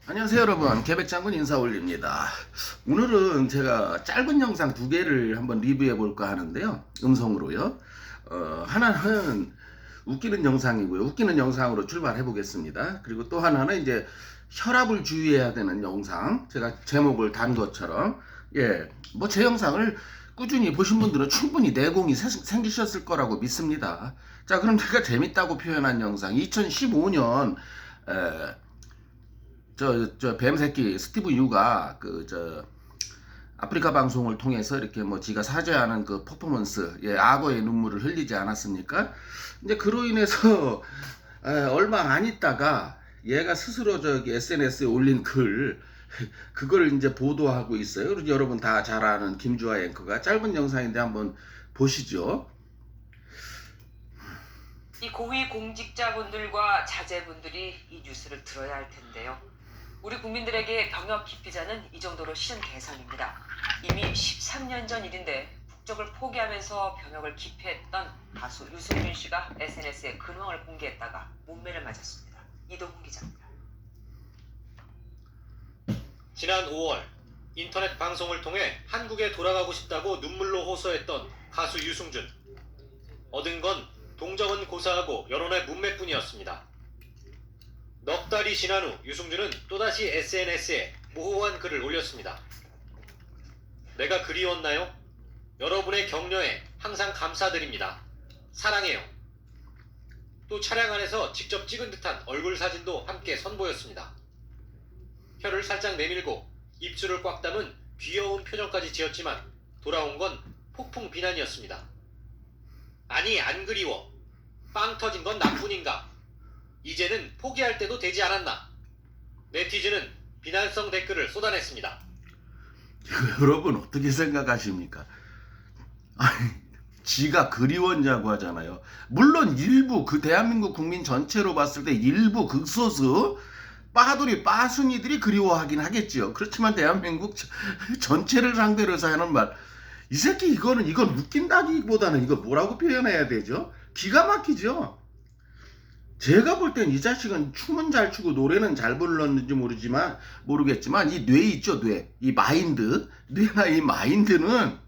안녕하세요 여러분, 개백장군 인사 올립니다. 오늘은 제가 짧은 영상 두 개를 한번 리뷰해 볼까 하는데요, 음성으로요. 하나는 웃기는 영상이고요, 웃기는 영상으로 출발해 보겠습니다. 그리고 또 하나는 이제 혈압을 주의해야 되는 영상, 제가 제목을 단 것처럼, 뭐 제 영상을 꾸준히 보신 분들은 충분히 내공이 생기셨을 거라고 믿습니다. 자, 그럼 제가 재밌다고 표현한 영상, 2015년 저 뱀새끼 스티브 유가 아프리카 방송을 통해서 이렇게 뭐 지가 사죄하는 그 퍼포먼스, 악어의 눈물을 흘리지 않았습니까? 이제 그로 인해서 얼마 안 있다가 얘가 스스로 저기 SNS에 올린 글, 그걸 이제 보도하고 있어요. 그리고 여러분 다 잘 아는 김주아 앵커가 짧은 영상인데 한번 보시죠. 이 고위 공직자분들과 자제분들이 이 뉴스를 들어야 할 텐데요. 우리 국민들에게 병역 기피자는 이 정도로 싫은 대상입니다. 이미 13년 전 일인데 국적을 포기하면서 병역을 기피했던 가수 유승준 씨가 SNS에 근황을 공개했다가 문매를 맞았습니다. 이동훈 기자입니다. 지난 5월 인터넷 방송을 통해 한국에 돌아가고 싶다고 눈물로 호소했던 가수 유승준. 얻은 건 동정은 고사하고 여론의 문매뿐이었습니다. 넉 달이 지난 후 유승준은 또다시 SNS에 모호한 글을 올렸습니다. 내가 그리웠나요? 여러분의 격려에 항상 감사드립니다. 사랑해요. 또 차량 안에서 직접 찍은 듯한 얼굴 사진도 함께 선보였습니다. 혀를 살짝 내밀고 입술을 꽉 담은 귀여운 표정까지 지었지만 돌아온 건 폭풍 비난이었습니다. 아니, 안 그리워. 빵 터진 건 나뿐인가? 이제는 포기할 때도 되지 않았나? 네티즌은 비난성 댓글을 쏟아냈습니다. 여러분 어떻게 생각하십니까? 아니, 지가 그리웠냐고 하잖아요. 물론 일부 그 대한민국 국민 전체로 봤을 때 일부 극소수 빠돌이 빠순이들이 그리워하긴 하겠지요. 그렇지만 대한민국 전체를 상대로 해서 하는 말, 이 새끼 이건 웃긴다기보다는 이거 뭐라고 표현해야 되죠? 기가 막히죠. 제가 볼 땐 이 자식은 춤은 잘 추고 노래는 잘 불렀는지 모르겠지만 이 뇌 있죠, 이 마인드, 뇌나 이 마인드는,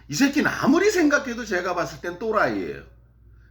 이 새끼는 아무리 생각해도 제가 봤을 땐 또라이예요.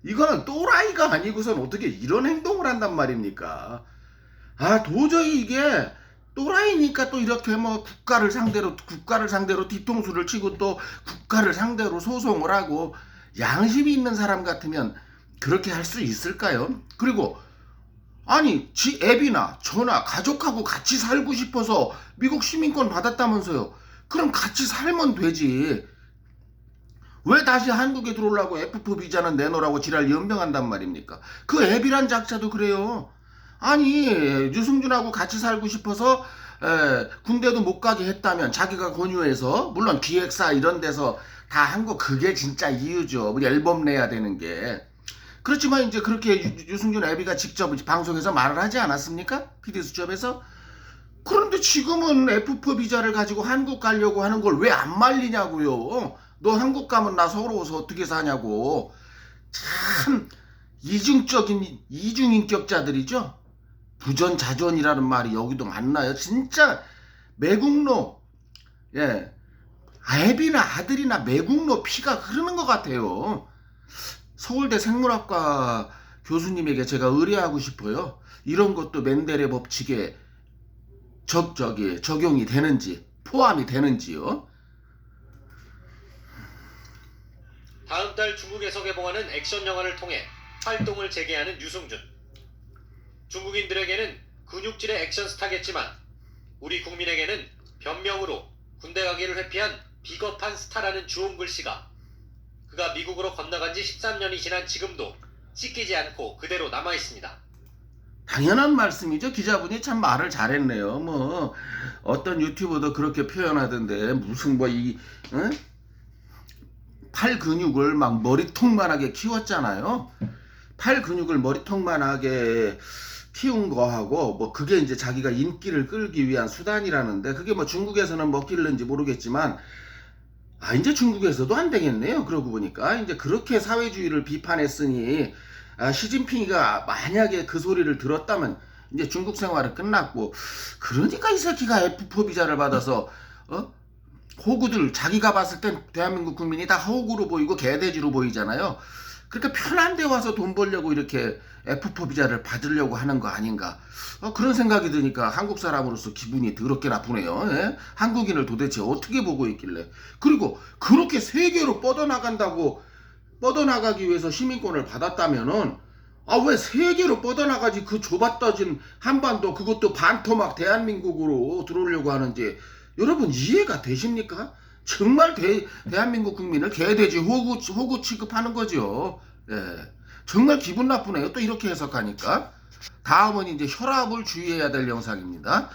이거는 또라이가 아니고선 어떻게 이런 행동을 한단 말입니까? 도저히 이게 또라이니까 또 이렇게 뭐 국가를 상대로 뒤통수를 치고 또 국가를 상대로 소송을 하고, 양심이 있는 사람 같으면 그렇게 할 수 있을까요? 그리고 아니, 지 애비나 저나 가족하고 같이 살고 싶어서 미국 시민권 받았다면서요. 그럼 같이 살면 되지. 왜 다시 한국에 들어오려고 FF 비자는 내놓으라고 지랄 연병한단 말입니까? 그 애비란 작자도 그래요. 아니, 유승준하고 같이 살고 싶어서 군대도 못 가게 했다면 자기가 권유해서, 물론 기획사 이런 데서 다 한 거, 그게 진짜 이유죠. 우리 앨범 내야 되는 게. 그렇지만 이제 그렇게 유승준 애비가 직접 방송에서 말을 하지 않았습니까? PD수첩에서. 그런데 지금은 F4 비자를 가지고 한국 가려고 하는 걸 왜 안 말리냐고요. 너 한국 가면 나 서러워서 어떻게 사냐고. 참 이중인격자들이죠. 부전자전이라는 말이 여기도 맞나요? 진짜 매국노, 애비나 아들이나 매국노 피가 흐르는 것 같아요. 서울대 생물학과 교수님에게 제가 의뢰하고 싶어요. 이런 것도 멘델의 법칙에 적용이 되는지, 포함이 되는지요. 다음 달 중국에서 개봉하는 액션 영화를 통해 활동을 재개하는 유승준. 중국인들에게는 근육질의 액션 스타겠지만 우리 국민에게는 변명으로 군대 가기를 회피한 비겁한 스타라는 주홍 글씨가, 그가 미국으로 건너간 지 13년이 지난 지금도 씻기지 않고 그대로 남아있습니다. 당연한 말씀이죠. 기자분이 참 말을 잘했네요. 뭐 어떤 유튜버도 그렇게 표현하던데, 무슨 팔 근육을 막 머리통만하게 키웠잖아요. 팔 근육을 머리통만하게 키운 거하고, 뭐 그게 이제 자기가 인기를 끌기 위한 수단이라는데, 그게 뭐 중국에서는 먹힐는지 모르겠지만, 이제 중국에서도 안 되겠네요. 그러고 보니까 이제 그렇게 사회주의를 비판했으니, 시진핑이가 만약에 그 소리를 들었다면 이제 중국 생활은 끝났고, 그러니까 이 새끼가 F4 비자를 받아서 호구들, 자기가 봤을 땐 대한민국 국민이 다 호구로 보이고 개돼지로 보이잖아요. 그러니까 편한 데 와서 돈 벌려고 이렇게 F4 비자를 받으려고 하는 거 아닌가, 그런 생각이 드니까 한국 사람으로서 기분이 더럽게 나쁘네요. 예? 한국인을 도대체 어떻게 보고 있길래. 그리고 그렇게 세계로 뻗어나가기 위해서 시민권을 받았다면은, 왜 세계로 뻗어나가지, 그 좁아떠진 한반도, 그것도 반토막 대한민국으로 들어오려고 하는지 여러분 이해가 되십니까? 정말 대한민국 국민을 개돼지 호구 취급하는 거죠. 예. 정말 기분 나쁘네요. 또 이렇게 해석하니까. 다음은 이제 혈압을 주의해야 될 영상입니다.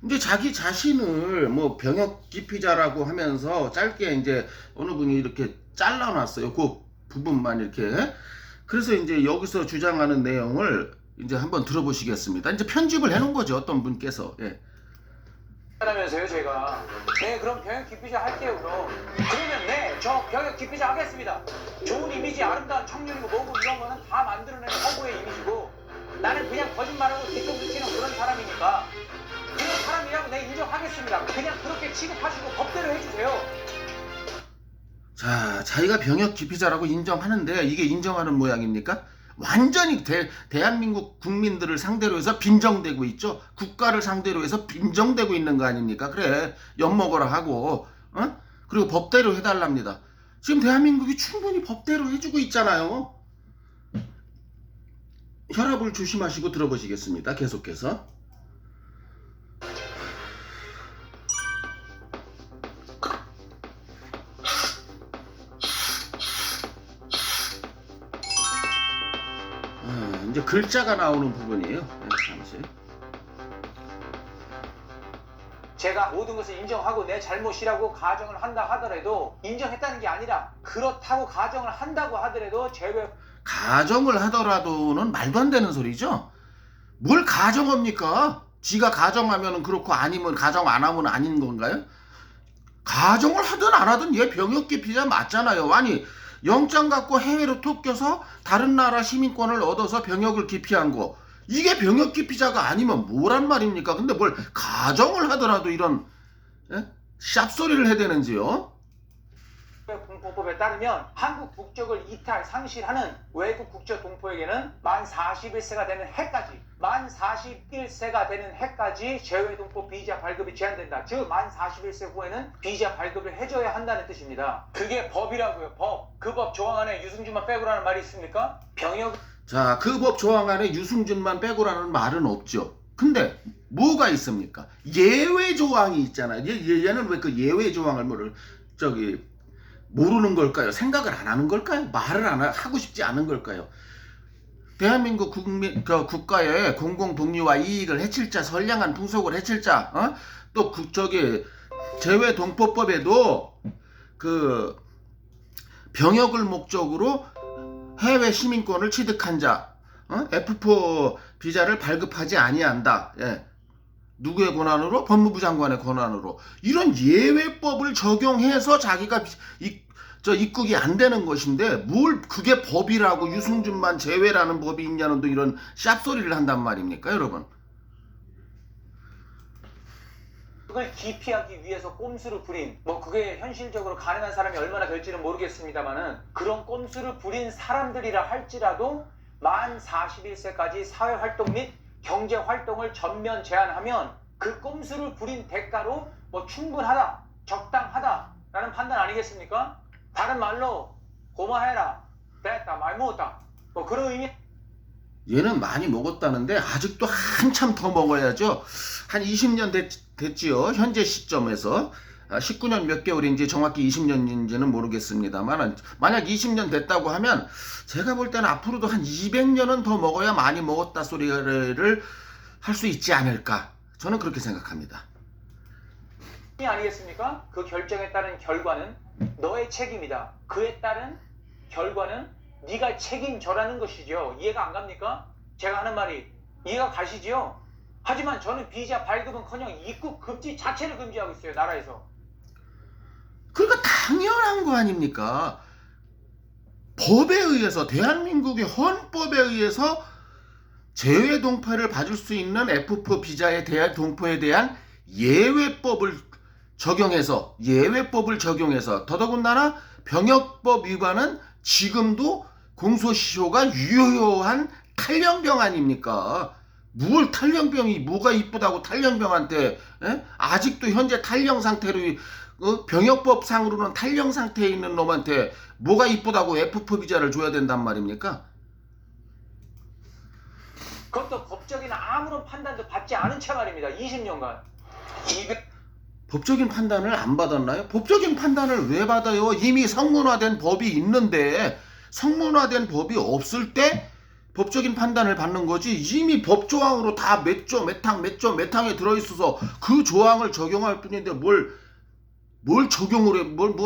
이제 자기 자신을 뭐 병역 기피자라고 하면서 짧게 이제 어느 분이 이렇게 잘라놨어요. 그 부분만 이렇게. 그래서 이제 여기서 주장하는 내용을 이제 한번 들어보시겠습니다. 이제 편집을 해놓은 거죠. 어떤 분께서. 예. 하면서요 제가. 네, 그럼 병역 기피자 할게요. 그러면 네, 저 병역 기피자 하겠습니다. 좋은 이미지, 아름다운 청년이고 뭐고 이런 거는 다 만들어내는 허구의 이미지고, 나는 그냥 거짓말하고 뒤통수 치는 그런 사람이니까 그런 사람이라고 내 인정하겠습니다. 그냥 그렇게 취급하시고 법대로 해주세요. 자, 자기가 병역 기피자라고 인정하는데 이게 인정하는 모양입니까? 완전히 대한민국 국민들을 상대로 해서 빈정대고 있죠. 국가를 상대로 해서 빈정대고 있는 거 아닙니까? 그래, 엿먹어라 하고, 그리고 법대로 해달랍니다. 지금 대한민국이 충분히 법대로 해주고 있잖아요. 혈압을 조심하시고 들어보시겠습니다. 계속해서. 이제 글자가 나오는 부분이에요. 잠시. 제가 모든 것을 인정하고 내 잘못이라고 가정을 한다 하더라도, 인정했다는 게 아니라 그렇다고 가정을 한다고 하더라도 가정을 하더라도는 말도 안 되는 소리죠. 뭘 가정합니까? 지가 가정하면 그렇고 아니면 가정 안 하면 아닌 건가요? 가정을 하든 안 하든 얘 병역 기피자 맞잖아요. 아니, 영장 갖고 해외로 쫓겨서 다른 나라 시민권을 얻어서 병역을 기피한 거, 이게 병역 기피자가 아니면 뭐란 말입니까? 근데 뭘 가정을 하더라도 이런 샵소리를 해대는지요? 공포법에 따르면 한국 국적을 이탈, 상실하는 외국 국적 동포에게는 만 41세가 되는 해까지 재외동포 비자 발급이 제한된다. 즉 만 41세 후에는 비자 발급을 해줘야 한다는 뜻입니다. 그게 법이라고요. 법. 그 법 조항 안에 유승준만 빼고라는 말이 있습니까? 자, 그 법 조항 안에 유승준만 빼고라는 말은 없죠. 근데 뭐가 있습니까? 예외 조항이 있잖아요. 얘는 왜 그 예외 조항을 모르는 걸까요? 생각을 안 하는 걸까요? 말을 안 하고 싶지 않은 걸까요? 대한민국 국가의 공공복리와 이익을 해칠 자, 선량한 풍속을 해칠 자, 또 재외동포법에도 그 병역을 목적으로 해외 시민권을 취득한 자, F4 비자를 발급하지 아니한다. 예. 누구의 권한으로? 법무부 장관의 권한으로. 이런 예외법을 적용해서 자기가 입국이 안 되는 것인데, 뭘 그게 법이라고 유승준만 제외라는 법이 있냐는 또 이런 샵소리를 한단 말입니까, 여러분? 그걸 기피하기 위해서 꼼수를 부린, 그게 현실적으로 가능한 사람이 얼마나 될지는 모르겠습니다만은, 그런 꼼수를 부린 사람들이라 할지라도 만 41세까지 사회활동 및 경제활동을 전면 제한하면 그 꼼수를 부린 대가로 충분하다, 적당하다라는 판단 아니겠습니까? 다른 말로 고마해라, 됐다, 말 먹었다, 그런 의미. 얘는 많이 먹었다는데 아직도 한참 더 먹어야죠. 한 20년 됐지요. 현재 시점에서 19년 몇 개월인지 정확히 20년인지는 모르겠습니다만, 만약 20년 됐다고 하면 제가 볼 때는 앞으로도 한 200년은 더 먹어야 많이 먹었다 소리를 할 수 있지 않을까, 저는 그렇게 생각합니다. 아니겠습니까? 그 결정에 따른 결과는 너의 책임이다. 그에 따른 결과는 네가 책임져라는 것이죠. 이해가 안 갑니까? 제가 하는 말이 이해가 가시지요? 하지만 저는 비자 발급은커녕 입국 금지 자체를 금지하고 있어요, 나라에서. 그러니까 당연한 거 아닙니까? 법에 의해서, 대한민국의 헌법에 의해서 제외 동포를 받을 수 있는 F4 비자에 대한 동포에 대한 예외법을 적용해서 더더군다나 병역법 위반은 지금도 공소시효가 유효한 탈영병 아닙니까? 뭘 탈영병이 뭐가 이쁘다고 탈영병한테 아직도 현재 탈영 상태로 병역법 상으로는 탈영 상태에 있는 놈한테 뭐가 이쁘다고 F4 비자를 줘야 된단 말입니까? 그것도 법적인 아무런 판단도 받지 않은 채 말입니다. 20년간. 법적인 판단을 안 받았나요? 법적인 판단을 왜 받아요? 이미 성문화된 법이 있는데 성문화된 법이 없을 때 법적인 판단을 받는 거지. 이미 법조항으로 다 몇 조, 몇 항에 들어있어서 그 조항을 적용할 뿐인데 뭘 적용을 해? 뭘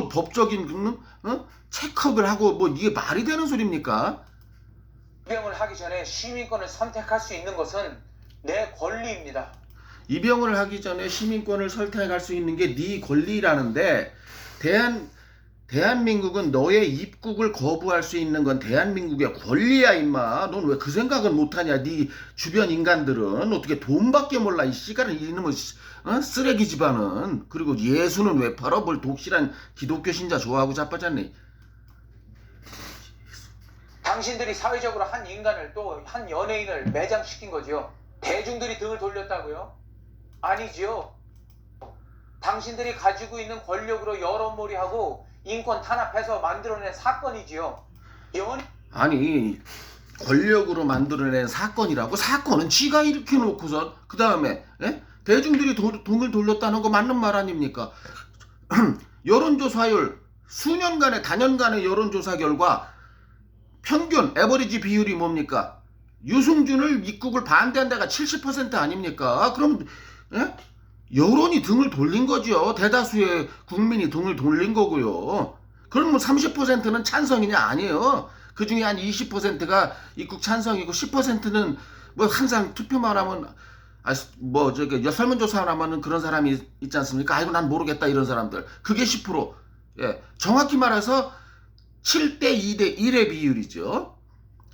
법적인 체크업을 하고 뭐 이게 말이 되는 소리입니까? 입영을 하기 전에 시민권을 선택할 수 있는 것은 내 권리입니다. 입영을 하기 전에 시민권을 선택할 수 있는 게 네 권리라는데 대한민국은 너의 입국을 거부할 수 있는 건 대한민국의 권리야 임마. 넌 왜 그 생각은 못하냐. 네 주변 인간들은 어떻게 돈밖에 몰라. 이 시간을 이놈의 쓰레기 집안은. 그리고 예수는 왜 팔아? 뭘 독실한 기독교 신자 좋아하고 자빠졌네. 당신들이 사회적으로 한 인간을 또 한 연예인을 매장시킨 거지요. 대중들이 등을 돌렸다고요? 아니지요. 당신들이 가지고 있는 권력으로 여론몰이하고 인권 탄압해서 만들어낸 사건이지요. 아니 권력으로 만들어낸 사건이라고? 사건은 지가 일으켜놓고선 그 다음에 대중들이 등을 돌렸다는 거 맞는 말 아닙니까? 여론조사율 수년간의 단연간의 여론조사 결과 평균 에버리지 비율이 뭡니까? 유승준을 입국을 반대한 데가 70% 아닙니까? 그럼 여론이 등을 돌린 거죠. 대다수의 국민이 등을 돌린 거고요. 그럼 뭐 30%는 찬성이냐? 아니에요. 그 중에 한 20%가 입국 찬성이고 10%는 뭐 항상 투표만 하면 설문조사 하면은 그런 사람이 있지 않습니까? 아이고 난 모르겠다 이런 사람들. 그게 10%. 예, 정확히 말해서 7대 2대 1의 비율이죠.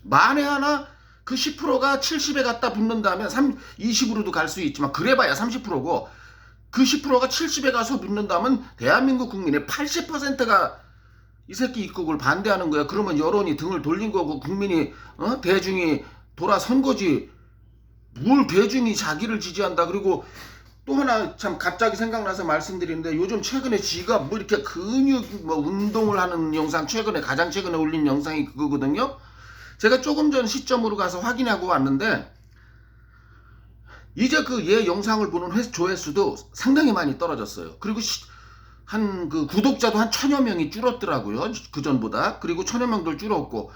만에 하나 그 10%가 70에 갖다 붙는다면 20으로도 갈 수 있지만 그래봐야 30%고 그 10%가 70에 가서 붙는다면 대한민국 국민의 80%가 이 새끼 입국을 반대하는 거야. 그러면 여론이 등을 돌린 거고 국민이 대중이 돌아선 거지. 뭘 대중이 자기를 지지한다. 그리고 또 하나 참 갑자기 생각나서 말씀드리는데 요즘 최근에 지가 뭐 이렇게 근육 운동을 하는 영상 가장 최근에 올린 영상이 그거거든요. 제가 조금 전 시점으로 가서 확인하고 왔는데 이제 그 얘 영상을 보는 조회수도 상당히 많이 떨어졌어요. 그리고 한 그 구독자도 한 1000여 명이 줄었더라고요. 그 전보다. 그리고 1000여 명도 줄었고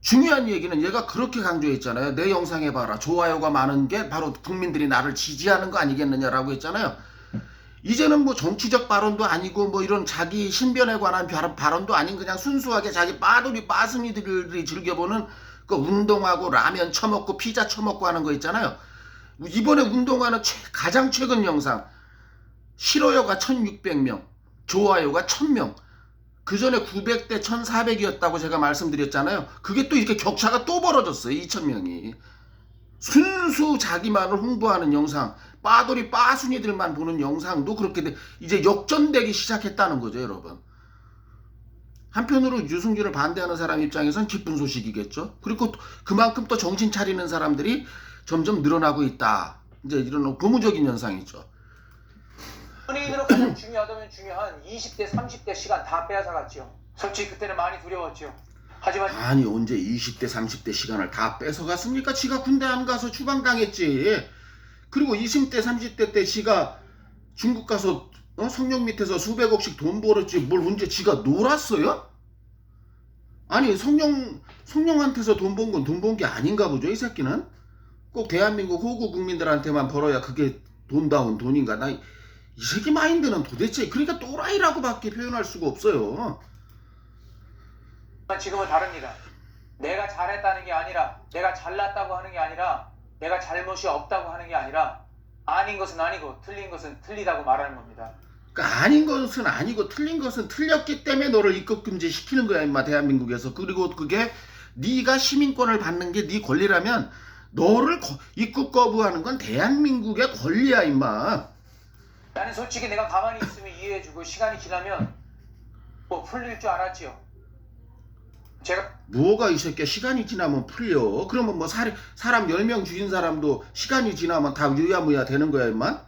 중요한 얘기는 얘가 그렇게 강조했잖아요. 내 영상에 봐라. 좋아요가 많은 게 바로 국민들이 나를 지지하는 거 아니겠느냐라고 했잖아요. 이제는 뭐 정치적 발언도 아니고 뭐 이런 자기 신변에 관한 발언도 아닌 그냥 순수하게 자기 빠순이들이 즐겨보는 그 운동하고 라면 처먹고 피자 처먹고 하는 거 있잖아요. 이번에 운동하는 가장 최근 영상 싫어요가 1600명, 좋아요가 1000명. 그 전에 900대 1400이었다고 제가 말씀드렸잖아요. 그게 또 이렇게 격차가 또 벌어졌어요. 2000명이. 순수 자기만을 홍보하는 영상, 빠순이들만 보는 영상도 그렇게 이제 역전되기 시작했다는 거죠, 여러분. 한편으로 유승준을 반대하는 사람 입장에선 기쁜 소식이겠죠. 그리고 그만큼 또 정신 차리는 사람들이 점점 늘어나고 있다. 이제 이런 고무적인 현상이죠. 연예인으로 가장 중요하다면 중요한 20대, 30대 시간 다 빼앗아갔죠. 솔직히 그때는 많이 두려웠죠. 하지만 아니 언제 20대, 30대 시간을 다 뺏어갔습니까? 지가 군대 안 가서 추방당했지. 그리고 20대, 30대 때 지가 중국 가서 성령 밑에서 수백억씩 돈 벌었지. 뭘 언제 지가 놀았어요? 아니 성령한테서 돈 번 건 돈 번 게 아닌가 보죠. 이 새끼는 꼭 대한민국 호구 국민들한테만 벌어야 그게 돈다운 돈인가. 나 이 새끼 마인드는 도대체 그러니까 또라이라고밖에 표현할 수가 없어요. 지금은 다릅니다. 내가 잘했다는 게 아니라 내가 잘났다고 하는 게 아니라 내가 잘못이 없다고 하는 게 아니라 아닌 것은 아니고 틀린 것은 틀리다고 말하는 겁니다. 그러니까 아닌 것은 아니고 틀린 것은 틀렸기 때문에 너를 입국 금지 시키는 거야 임마 대한민국에서. 그리고 그게 네가 시민권을 받는 게 네 권리라면 너를 입국 거부하는 건 대한민국의 권리야 임마. 나는 솔직히 내가 가만히 있으면 이해해주고 시간이 지나면 뭐 풀릴 줄 알았지요. 제가 뭐가 이 새끼야 시간이 지나면 풀려. 그러면 뭐 사람 10명 죽인 사람도 시간이 지나면 다 유야무야 되는 거야 임마.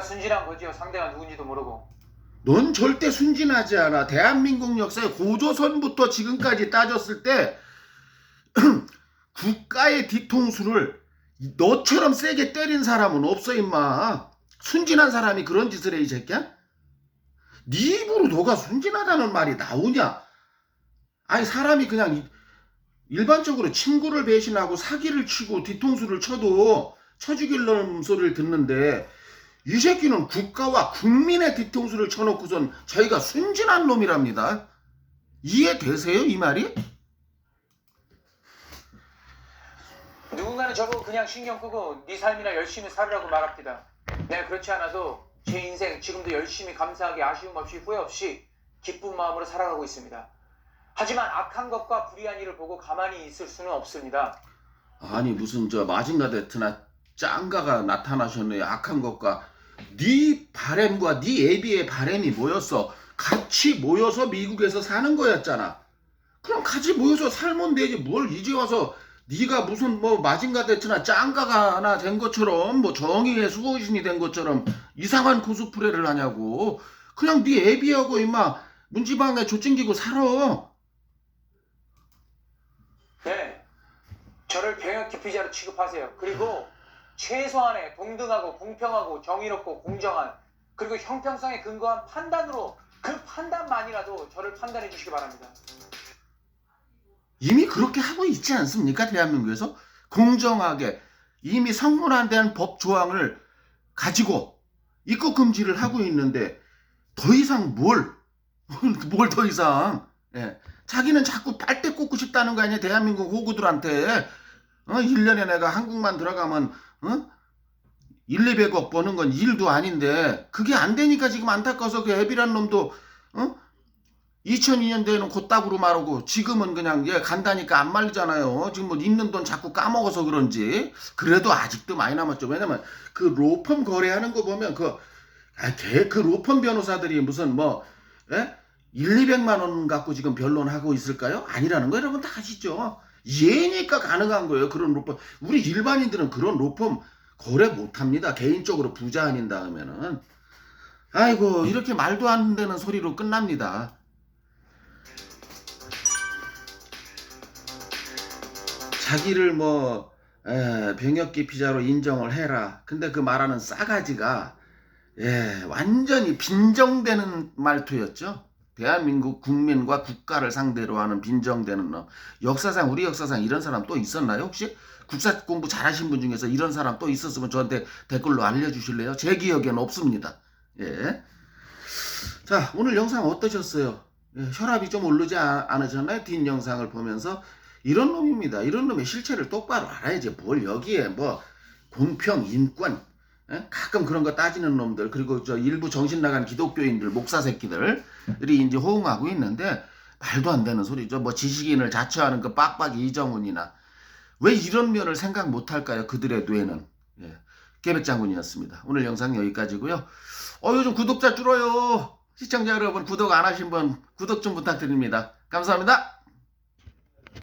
순진한 거지요. 상대가 누군지도 모르고. 넌 절대 순진하지 않아. 대한민국 역사에 고조선부터 지금까지 따졌을 때 국가의 뒤통수를 너처럼 세게 때린 사람은 없어 임마. 순진한 사람이 그런 짓을 해 이 새끼야? 네 입으로 너가 순진하다는 말이 나오냐? 아니 사람이 그냥 일반적으로 친구를 배신하고 사기를 치고 뒤통수를 쳐도 쳐 죽이려는 소리를 듣는데 이 새끼는 국가와 국민의 뒤통수를 쳐놓고선 저희가 순진한 놈이랍니다. 이해되세요 이 말이? 누군가는 저보고 그냥 신경 끄고 네 삶이나 열심히 살으라고 말합니다. 내가 그렇지 않아도 제 인생 지금도 열심히 감사하게 아쉬움 없이 후회 없이 기쁜 마음으로 살아가고 있습니다. 하지만 악한 것과 불의한 일을 보고 가만히 있을 수는 없습니다. 아니 무슨 저 마징가데트나 짱가가 나타나셨네. 악한 것과 네 바램과 네 애비의 바램이 뭐였어? 같이 모여서 미국에서 사는 거였잖아. 그럼 같이 모여서 살면 되지. 뭘 이제 와서 네가 무슨 뭐 마징가데트나 짱가가 하나 된 것처럼 뭐 정의의 수호신이 된 것처럼 이상한 코스프레를 하냐고. 그냥 네 애비하고 임마 문지방에 조찡기고 살아. 네, 저를 병역 기피자로 취급하세요. 그리고 최소한의 동등하고 공평하고 정의롭고 공정한 그리고 형평성에 근거한 판단으로 그 판단만이라도 저를 판단해 주시기 바랍니다. 이미 그렇게 하고 있지 않습니까? 대한민국에서 공정하게 이미 성문화에 대한 법 조항을 가지고 입국 금지를 하고 있는데 더 이상 뭘 더 이상 자기는 자꾸 빨대 꽂고 싶다는 거 아니야 대한민국 호구들한테. 1년에 내가 한국만 들어가면 1, 200억 버는 건 일도 아닌데 그게 안 되니까 지금 안타까워서 그 애비란 놈도 2002년도에는 곧다구로 말하고 지금은 그냥 간다니까 안 말리잖아요. 지금 뭐 있는 돈 자꾸 까먹어서 그런지. 그래도 아직도 많이 남았죠. 왜냐면 그 로펌 거래하는 거 보면 그 로펌 변호사들이 무슨 뭐 1, 200만 원 갖고 지금 변론하고 있을까요? 아니라는 거 여러분 다 아시죠? 얘니까 가능한 거예요. 그런 로펌. 우리 일반인들은 그런 로펌 거래 못합니다. 개인적으로 부자 아닌 다음에는. 아이고 이렇게 말도 안 되는 소리로 끝납니다. 자기를 뭐 병역 기피자로 인정을 해라. 근데 그 말하는 싸가지가 완전히 빈정되는 말투였죠. 대한민국 국민과 국가를 상대로 하는 빈정되는 놈. 역사상 우리 역사상 이런 사람 또 있었나요? 혹시 국사 공부 잘하신 분 중에서 이런 사람 또 있었으면 저한테 댓글로 알려주실래요? 제 기억에는 없습니다. 자 오늘 영상 어떠셨어요? 혈압이 좀 오르지 않으셨나요? 뒷 영상을 보면서 이런 놈입니다. 이런 놈의 실체를 똑바로 알아야지. 뭘 여기에 뭐 공평, 인권, 가끔 그런 거 따지는 놈들, 그리고 저 일부 정신 나간 기독교인들, 목사 새끼들이 이제 호응하고 있는데 말도 안 되는 소리죠. 뭐 지식인을 자처하는 그 빡빡이 이정훈이나 왜 이런 면을 생각 못할까요? 그들의 뇌는. 계백장군이었습니다. 오늘 영상 여기까지고요. 요즘 구독자 줄어요. 시청자 여러분 구독 안 하신 분 구독 좀 부탁드립니다. 감사합니다.